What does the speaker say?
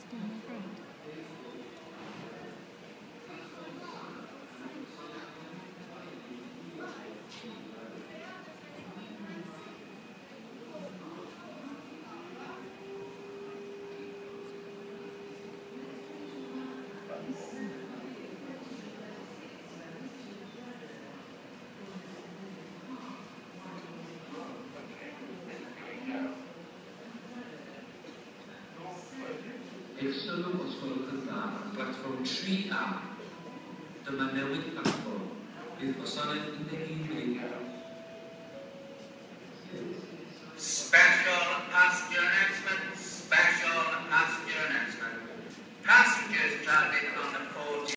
Testing, I think. Eich sylw os gwelwch yn dda ar platfform 3A. Dyma newid platfform. Bydd gwasanaeth 11 munud.